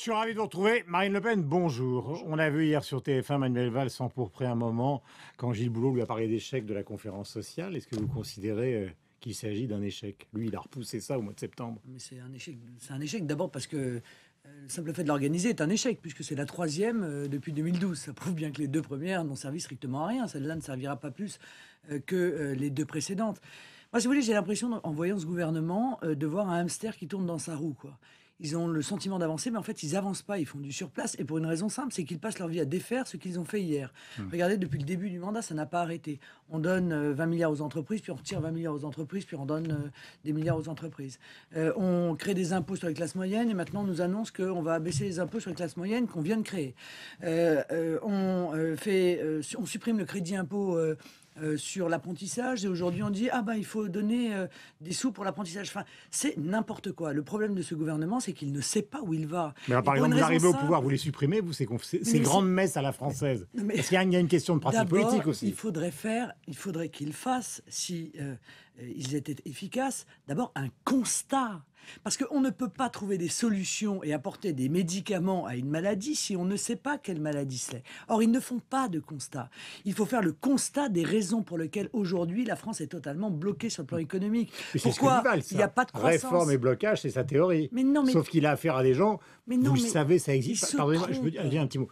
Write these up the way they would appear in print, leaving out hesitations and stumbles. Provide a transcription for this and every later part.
Je suis ravi de vous retrouver. Marine Le Pen, bonjour. On a vu hier sur TF1 Manuel Valls s'empourprer un moment quand Gilles Boulot lui a parlé d'échec de la conférence sociale. Est-ce que vous considérez qu'il s'agit d'un échec? Lui, il a repoussé ça au mois de septembre. Mais c'est un échec d'abord parce que le simple fait de l'organiser est un échec, puisque c'est la troisième depuis 2012. Ça prouve bien que les deux premières n'ont servi strictement à rien. Celle-là ne servira pas plus que les deux précédentes. Moi, si vous voulez, j'ai l'impression, en voyant ce gouvernement, de voir un hamster qui tourne dans sa roue, quoi. Ils ont le sentiment d'avancer, mais en fait, ils avancent pas, ils font du surplace. Et pour une raison simple, c'est qu'ils passent leur vie à défaire ce qu'ils ont fait hier. Regardez, depuis le début du mandat, ça n'a pas arrêté. On donne 20 milliards aux entreprises, puis on retire 20 milliards aux entreprises, puis on donne des milliards aux entreprises. On crée des impôts sur les classes moyennes, et maintenant on nous annonce qu'on va abaisser les impôts sur les classes moyennes qu'on vient de créer. On supprime le crédit impôt sur l'apprentissage, et aujourd'hui on dit il faut donner des sous pour l'apprentissage. Enfin, c'est n'importe quoi. Le problème de ce gouvernement, c'est qu'il ne sait pas où il va. Mais alors, par exemple, vous arrivez au pouvoir, vous les supprimez, vous, ces grandes messes à la française. Est-ce qu'il y a une question de pratique politique aussi? Il faudrait qu'ils fassent, si ils étaient efficaces, d'abord un constat. Parce qu'on ne peut pas trouver des solutions et apporter des médicaments à une maladie si on ne sait pas quelle maladie c'est. Or, ils ne font pas de constat. Il faut faire le constat des raisons pour lesquelles aujourd'hui la France est totalement bloquée sur le plan économique. Pourquoi il n'y a pas de croissance? Réforme et blocage, c'est sa théorie. Mais non, Sauf qu'il a affaire à des gens, vous savez, ça existe. Pardonnez-moi, je veux dire un petit mot.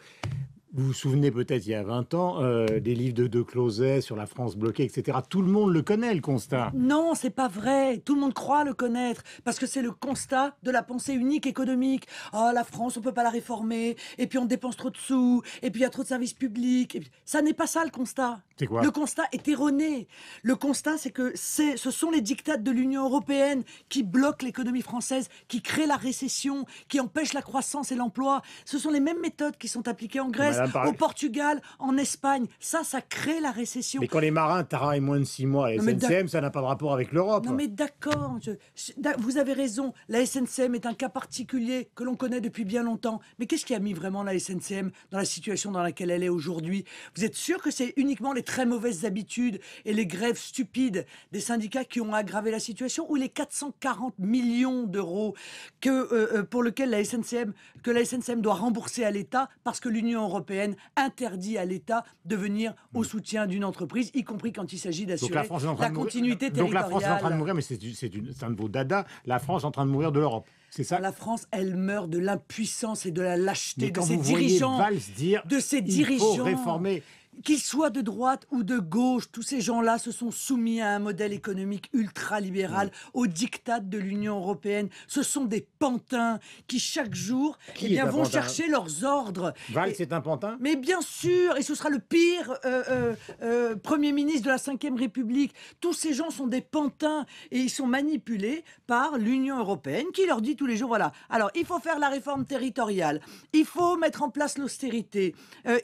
Vous vous souvenez peut-être, il y a 20 ans, des livres de Closet sur la France bloquée, etc. Tout le monde le connaît, le constat. Non, c'est pas vrai. Tout le monde croit le connaître. Parce que c'est le constat de la pensée unique économique. Ah, la France, on peut pas la réformer. Et puis on dépense trop de sous. Et puis il y a trop de services publics. Et puis... Ça n'est pas ça, le constat. C'est quoi? Le constat est erroné. Le constat, c'est que ce sont les dictats de l'Union européenne qui bloquent l'économie française, qui créent la récession, qui empêchent la croissance et l'emploi. Ce sont les mêmes méthodes qui sont appliquées en Grèce, au Portugal, en Espagne. Ça crée la récession. Mais quand les marins travaillent moins de 6 mois à la SNCM, ça n'a pas de rapport avec l'Europe. Non mais d'accord, vous avez raison. La SNCM est un cas particulier que l'on connaît depuis bien longtemps. Mais qu'est-ce qui a mis vraiment la SNCM dans la situation dans laquelle elle est aujourd'hui? Vous êtes sûr que c'est uniquement les très mauvaises habitudes et les grèves stupides des syndicats qui ont aggravé la situation, ou les 440 millions d'euros pour lesquels la SNCM doit rembourser à l'État parce que l'Union européenne interdit à l'État de venir au soutien d'une entreprise, y compris quand il s'agit d'assurer la continuité territoriale. Donc la France est en train de mourir, mais c'est un de vos dada. La France est en train de mourir de l'Europe. C'est ça. La France, elle meurt de l'impuissance et de la lâcheté de ses dirigeants. Il faut réformer. Qu'ils soient de droite ou de gauche, tous ces gens-là se sont soumis à un modèle économique ultra-libéral, aux diktats de l'Union européenne. Ce sont des pantins qui, chaque jour, vont chercher leurs ordres. Valls, c'est un pantin? Mais bien sûr, et ce sera le pire Premier ministre de la Ve République. Tous ces gens sont des pantins et ils sont manipulés par l'Union européenne qui leur dit tous les jours, voilà, alors il faut faire la réforme territoriale, il faut mettre en place l'austérité,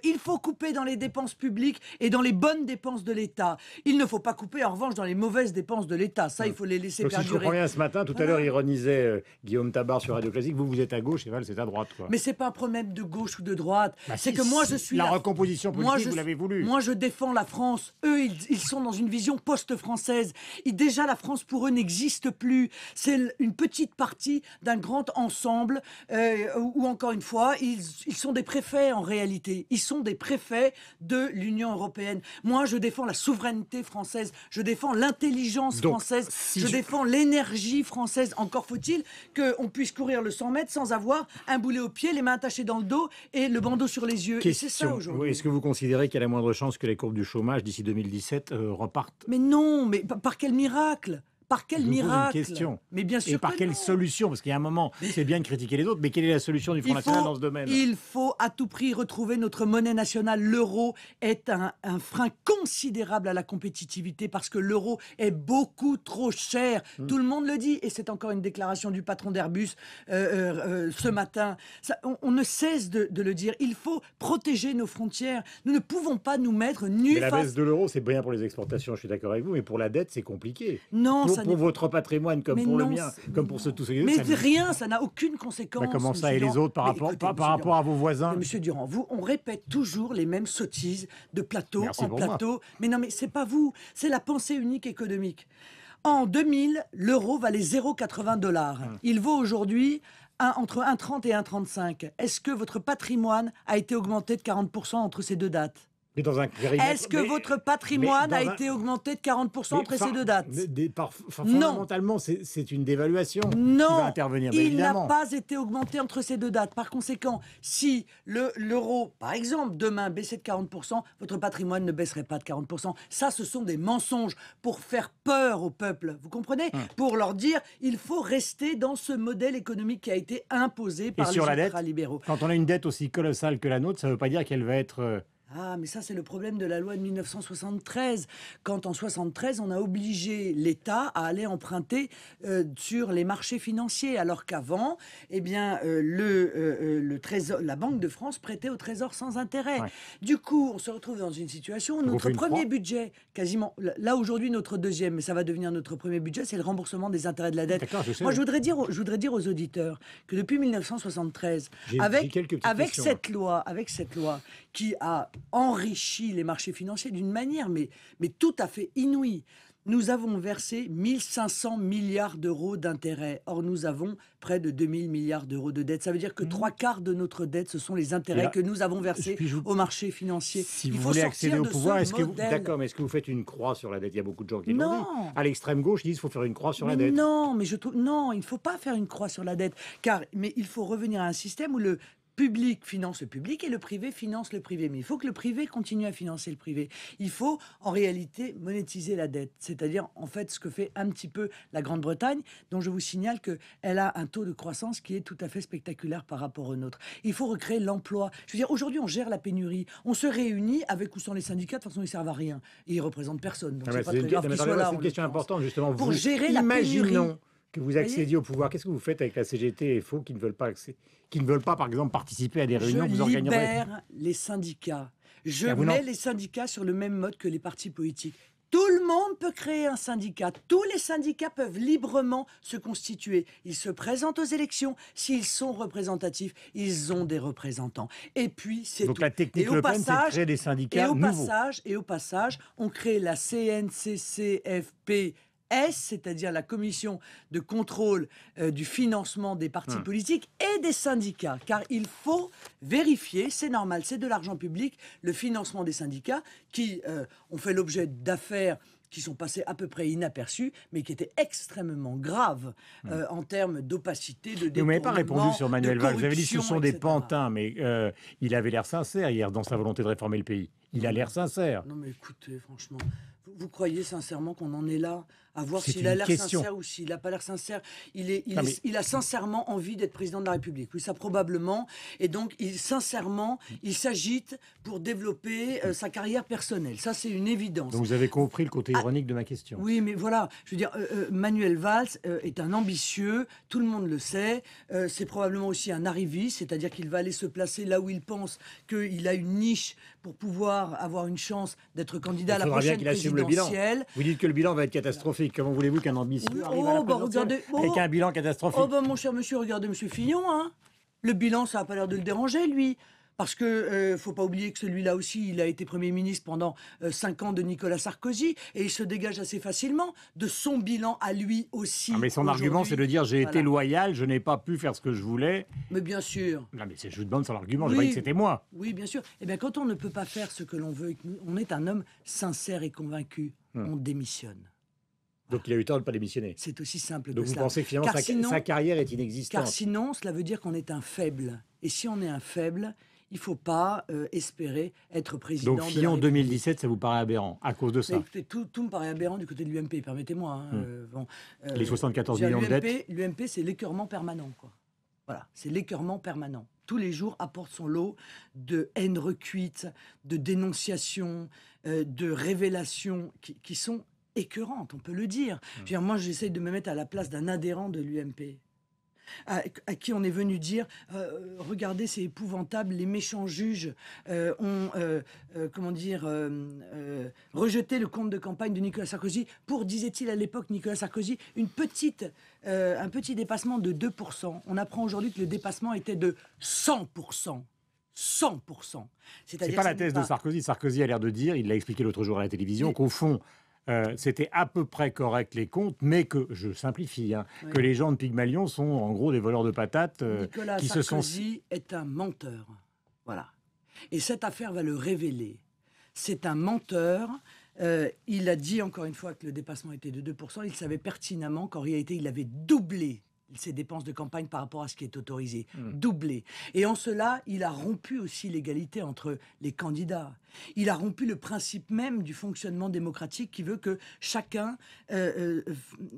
il faut couper dans les dépenses publiques et dans les bonnes dépenses de l'État. Il ne faut pas couper, en revanche, dans les mauvaises dépenses de l'État. Ça, il faut les laisser perdurer. Si je comprends bien, ce matin, tout à l'heure, ironisait Guillaume Tabar sur Radio Classique. Vous êtes à gauche et Valls, c'est à droite, quoi. Mais c'est pas un problème de gauche ou de droite. C'est que moi, je suis la recomposition politique, vous l'avez voulu. Moi, je défends la France. Eux, ils sont dans une vision post-française. Déjà, la France, pour eux, n'existe plus. C'est une petite partie d'un grand ensemble où, encore une fois, ils sont des préfets, en réalité. Ils sont des préfets de l'Union européenne. Moi, je défends la souveraineté française, je défends l'intelligence française, je défends l'énergie française. Encore faut-il qu'on puisse courir le 100 mètres sans avoir un boulet au pied, les mains attachées dans le dos et le bandeau sur les yeux. Et c'est ça aujourd'hui. Est-ce que vous considérez qu'il y a la moindre chance que les courbes du chômage d'ici 2017 repartent? Mais non, mais par quel miracle? Par quel miracle? Une question. Mais bien sûr. Et par quelle solution? Parce qu'il y a un moment, c'est bien de critiquer les autres, mais quelle est la solution du Front National dans ce domaine? Il faut à tout prix retrouver notre monnaie nationale. L'euro est un frein considérable à la compétitivité parce que l'euro est beaucoup trop cher. Tout le monde le dit, et c'est encore une déclaration du patron d'Airbus ce matin. On ne cesse de le dire. Il faut protéger nos frontières. Nous ne pouvons pas nous mettre nus face... La baisse de l'euro, c'est bien pour les exportations, je suis d'accord avec vous, mais pour la dette, c'est compliqué. Non, pour votre patrimoine, comme pour le mien, comme pour tous ceux qui... Mais rien, ça n'a aucune conséquence. Comment ça, et les autres par rapport à vos voisins? Monsieur Durand, on répète toujours les mêmes sottises de plateau en plateau. Mais non, mais c'est pas vous, c'est la pensée unique économique. En 2000, l'euro valait 0,80 $. Il vaut aujourd'hui entre 1,30 et 1,35, est-ce que votre patrimoine a été augmenté de 40% entre ces deux dates? Mais dans un périmètre... Est-ce que votre patrimoine a été augmenté de 40% entre ces deux dates? Fondamentalement, c'est une dévaluation qui Non, va intervenir. il n'a pas été augmenté entre ces deux dates. Par conséquent, si l'euro, par exemple, demain baissait de 40%, votre patrimoine ne baisserait pas de 40%. Ça, ce sont des mensonges pour faire peur au peuple. Vous comprenez? Pour leur dire, il faut rester dans ce modèle économique qui a été imposé par les ultralibéraux. Quand on a une dette aussi colossale que la nôtre, ça ne veut pas dire qu'elle va être... Ah, mais ça, c'est le problème de la loi de 1973. Quand, en 1973, on a obligé l'État à aller emprunter sur les marchés financiers, alors qu'avant, eh bien, le Trésor, la Banque de France prêtait au Trésor sans intérêt. Ouais. Du coup, on se retrouve dans une situation où notre premier budget, quasiment, là aujourd'hui notre deuxième, mais ça va devenir notre premier budget, c'est le remboursement des intérêts de la dette. Moi, je voudrais dire aux auditeurs que depuis 1973, avec cette loi qui a enrichi les marchés financiers d'une manière mais tout à fait inouïe. Nous avons versé 1500 milliards d'euros d'intérêts. Or, nous avons près de 2000 milliards d'euros de dettes. Ça veut dire que 3/4 de notre dette, ce sont les intérêts que nous avons versés au marché financier. Si vous voulez accéder au pouvoir, est-ce que vous faites une croix sur la dette? Il y a beaucoup de gens qui l'ont dit. À l'extrême gauche, ils disent qu'il faut faire une croix sur la dette. Non, mais non, il ne faut pas faire une croix sur la dette. Mais il faut revenir à un système où le public finance le public et le privé finance le privé. Mais il faut que le privé continue à financer le privé. Il faut, en réalité, monétiser la dette. C'est-à-dire, en fait, ce que fait un petit peu la Grande-Bretagne, dont je vous signale qu'elle a un taux de croissance qui est tout à fait spectaculaire par rapport au nôtre. Il faut recréer l'emploi. Je veux dire, aujourd'hui, on gère la pénurie. On se réunit avec ou sans les syndicats. De toute façon, ils ne servent à rien. Et ils ne représentent personne. Donc, c'est pas très grave qu'ils soient là. C'est une question importante, justement. Pour gérer la pénurie. Que vous accédiez au pouvoir, qu'est-ce que vous faites avec la CGT et FO qui ne veulent pas, par exemple, participer à des réunions que vous organiserez? Je libère les syndicats. Je mets les syndicats sur le même mode que les partis politiques. Tout le monde peut créer un syndicat. Tous les syndicats peuvent librement se constituer. Ils se présentent aux élections. S'ils sont représentatifs, ils ont des représentants. Et puis, c'est tout. Donc la technique Le Pen, c'est de créer des syndicats nouveaux. Et au passage, on crée la CNCCFP, c'est-à-dire la commission de contrôle du financement des partis politiques et des syndicats. Car il faut vérifier, c'est normal, c'est de l'argent public, le financement des syndicats qui ont fait l'objet d'affaires qui sont passées à peu près inaperçues, mais qui étaient extrêmement graves en termes d'opacité, de détournement. Vous ne m'avez pas répondu sur Manuel Valls. Vous avez dit que ce sont des etc. pantins, mais il avait l'air sincère hier dans sa volonté de réformer le pays. Il a l'air sincère. Non mais écoutez, franchement, vous croyez sincèrement qu'on en est là à voir s'il a l'air sincère ou s'il n'a pas l'air sincère? Il a sincèrement envie d'être président de la République. Oui, ça probablement. Et donc, il s'agite pour développer sa carrière personnelle. Ça, c'est une évidence. Donc, vous avez compris le côté ironique de ma question. Oui, mais voilà. Je veux dire, Manuel Valls est un ambitieux. Tout le monde le sait. C'est probablement aussi un arriviste, c'est-à-dire qu'il va aller se placer là où il pense qu'il a une niche pour pouvoir avoir une chance d'être candidat à la prochaine présidentielle. Vous dites que le bilan va être catastrophique. Comment voulez-vous qu'un ambitieux arrive à la présidentielle avec un bilan catastrophique? Mon cher monsieur, regardez monsieur Fillon. Hein. Le bilan, ça n'a pas l'air de le déranger, lui. Parce que faut pas oublier que celui-là aussi, il a été Premier ministre pendant 5 ans de Nicolas Sarkozy et il se dégage assez facilement de son bilan à lui aussi. Mais son argument, c'est de dire j'ai été loyal, je n'ai pas pu faire ce que je voulais. Mais bien sûr. Non, mais je vous demande son argument, je pas dit que c'était moi. Oui, bien sûr. Eh bien, quand on ne peut pas faire ce que l'on veut, on est un homme sincère et convaincu, on démissionne. Donc il a eu tort de ne pas démissionner. C'est aussi simple que ça. Donc vous pensez que finalement sa carrière est inexistante? Car sinon, cela veut dire qu'on est un faible. Et si on est un faible, il ne faut pas espérer être président. Donc Fillon 2017, ça vous paraît aberrant à cause de ça? Écoutez, tout me paraît aberrant du côté de l'UMP, permettez-moi. Les 74 millions de dettes. L'UMP, c'est l'écœurement permanent, quoi. Voilà, c'est l'écœurement permanent. Tous les jours apporte son lot de haine recuite, de dénonciations, de révélations qui sont écœurante, on peut le dire. Je veux dire, moi, j'essaye de me mettre à la place d'un adhérent de l'UMP, à qui on est venu dire regardez, c'est épouvantable, les méchants juges ont rejeté le compte de campagne de Nicolas Sarkozy pour, disait-il à l'époque, Nicolas Sarkozy, un petit dépassement de 2%. On apprend aujourd'hui que le dépassement était de 100%. 100%. C'est pas la thèse de Sarkozy. Sarkozy a l'air de dire, il l'a expliqué l'autre jour à la télévision, qu'au fond, c'était à peu près correct les comptes, mais que, je simplifie, hein, Oui. que les gens de Pygmalion sont en gros des voleurs de patates Nicolas qui se sont... Sarkozy est un menteur. Voilà. Et cette affaire va le révéler. C'est un menteur. Il a dit encore une fois que le dépassement était de 2%. Il savait pertinemment qu'en réalité, il avait doublé ses dépenses de campagne par rapport à ce qui est autorisé. Doublé. Et en cela, il a rompu aussi l'égalité entre les candidats. Il a rompu le principe même du fonctionnement démocratique qui veut que chacun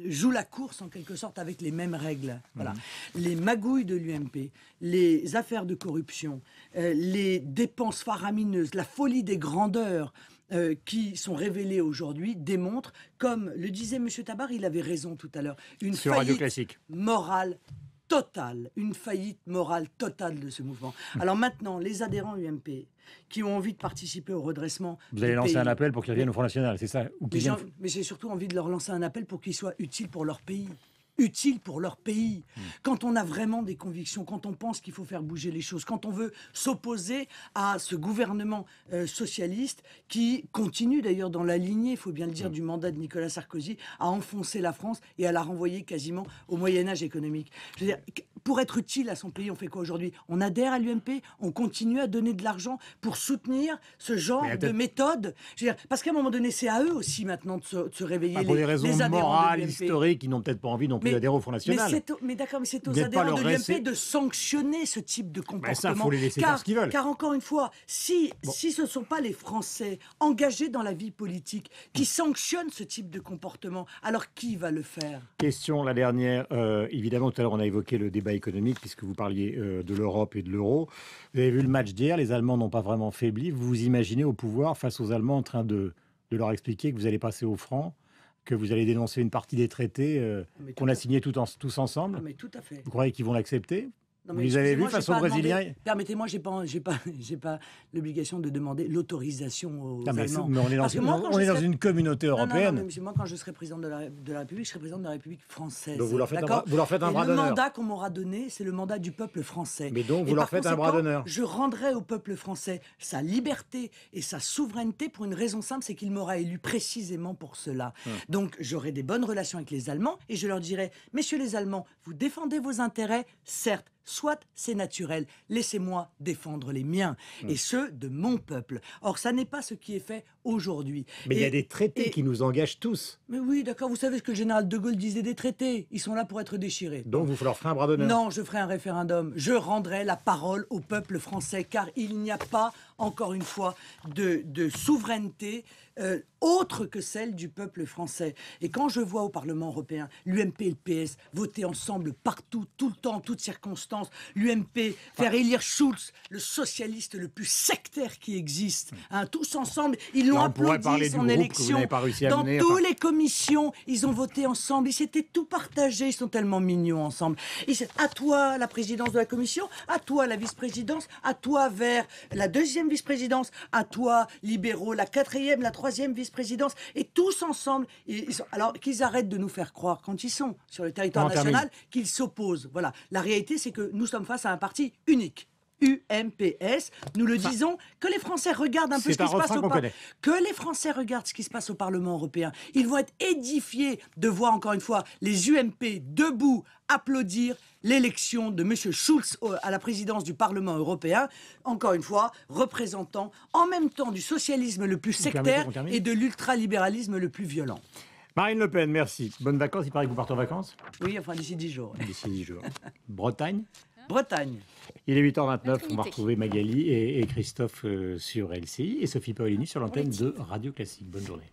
joue la course en quelque sorte avec les mêmes règles. Voilà. Les magouilles de l'UMP, les affaires de corruption, les dépenses faramineuses, la folie des grandeurs qui sont révélées aujourd'hui démontrent, comme le disait M. Tabar, il avait raison tout à l'heure, une Sur Radio faillite Classique. morale totale, une faillite morale totale de ce mouvement. Alors maintenant, les adhérents UMP qui ont envie de participer au redressement Vous allez du lancer pays, un appel pour qu'ils reviennent au Front National, c'est ça? Ou qu'ils viennent... mais j'ai surtout envie de leur lancer un appel pour qu'ils soient utiles pour leur pays. Utiles pour leur pays. Quand on a vraiment des convictions, quand on pense qu'il faut faire bouger les choses, quand on veut s'opposer à ce gouvernement socialiste qui continue d'ailleurs dans la lignée, il faut bien le dire, du mandat de Nicolas Sarkozy, à enfoncer la France et à la renvoyer quasiment au Moyen-Âge économique. Je veux dire, pour être utile à son pays, on fait quoi aujourd'hui? On adhère à l'UMP, on continue à donner de l'argent pour soutenir ce genre de méthode. Je veux dire, parce qu'à un moment donné, c'est à eux aussi maintenant de se réveiller. Pour des raisons les adhérents morales, de l'UMP. historiques, ils n'ont peut-être pas envie non plus d'adhérer au Front National. Mais d'accord, mais c'est aux Vous n'êtes pas adhérents de leur l'UMP reste- de sanctionner ce type de comportement. ça, faut les laisser faire ce qu'ils veulent. Car encore une fois, si ce ne sont pas les Français engagés dans la vie politique qui sanctionnent ce type de comportement, alors qui va le faire? Question, la dernière. Évidemment, tout à l'heure, on a évoqué le débat économique, puisque vous parliez de l'Europe et de l'euro. Vous avez vu le match d'hier, les Allemands n'ont pas vraiment faibli. Vous vous imaginez au pouvoir, face aux Allemands, en train de leur expliquer que vous allez passer au franc, que vous allez dénoncer une partie des traités qu'on a signés tous ensemble? Ah, mais tout à fait. Vous croyez qu'ils vont l'accepter? Non, Vous mais les avez vus excusez-moi, face j'ai aux pas demandé- Brésiliens? Permettez-moi, j'ai pas l'obligation de demander l'autorisation aux Non, mais Allemands. on est dans, Parce que moi, quand on je est dans serai- une communauté Non, non, européenne. non, mais moi, quand je serai président de la République, je serai président de la République française. Donc vous leur faites D'accord un Et bras le d'honneur. mandat qu'on m'aura donné, c'est le mandat du peuple français. Mais donc, vous Et leur par faites un bras conséquent, d'honneur. Je rendrai au peuple français sa liberté et sa souveraineté pour une raison simple, c'est qu'il m'aura élu précisément pour cela. Donc j'aurai des bonnes relations avec les Allemands et je leur dirai, messieurs les Allemands, vous défendez vos intérêts, certes, soit c'est naturel, laissez-moi défendre les miens, et ceux de mon peuple. Or, ça n'est pas ce qui est fait aujourd'hui. Mais il y a des traités qui nous engagent tous. Mais oui, d'accord, vous savez ce que le général de Gaulle disait des traités. Ils sont là pour être déchirés. Donc vous leur ferez un bras d'honneur. Non, je ferai un référendum. Je rendrai la parole au peuple français, car il n'y a pas, encore une fois, de souveraineté autre que celle du peuple français. Et quand je vois au Parlement européen l'UMP et le PS voter ensemble partout, tout le temps, en toutes circonstances, l'UMP faire élire Schulz, le socialiste le plus sectaire qui existe, hein, tous ensemble, ils l'ont On pourrait parler applaudi du son groupe que vous élection. n'avez pas réussi à Dans mener, toutes les commissions, ils ont voté ensemble, ils s'étaient tout partagés, ils sont tellement mignons ensemble. À toi la présidence de la commission, à toi la vice-présidence, à toi Vert la deuxième vice-présidence, à toi libéraux la quatrième, la troisième vice-présidence, et tous ensemble, alors qu'ils arrêtent de nous faire croire quand ils sont sur le territoire On termine. national qu'ils s'opposent. Voilà, la réalité c'est que nous sommes face à un parti unique. UMPS, nous le disons, que les Français regardent un peu ce C'est un qui se passe refrain qu'on connaît. que les Français regardent ce qui se passe au Parlement européen. Ils vont être édifiés de voir encore une fois les UMP debout applaudir l'élection de M. Schulz à la présidence du Parlement européen, encore une fois, représentant en même temps du socialisme le plus sectaire et de l'ultralibéralisme le plus violent. Marine Le Pen, merci. Bonnes vacances. Il paraît que vous partez en vacances? Oui, enfin d'ici 10 jours. D'ici 10 jours. Bretagne? Bretagne. Il est 8h29. On va retrouver Magali et Christophe sur LCI et Sophie Paolini sur l'antenne de Radio Classique. Bonne journée.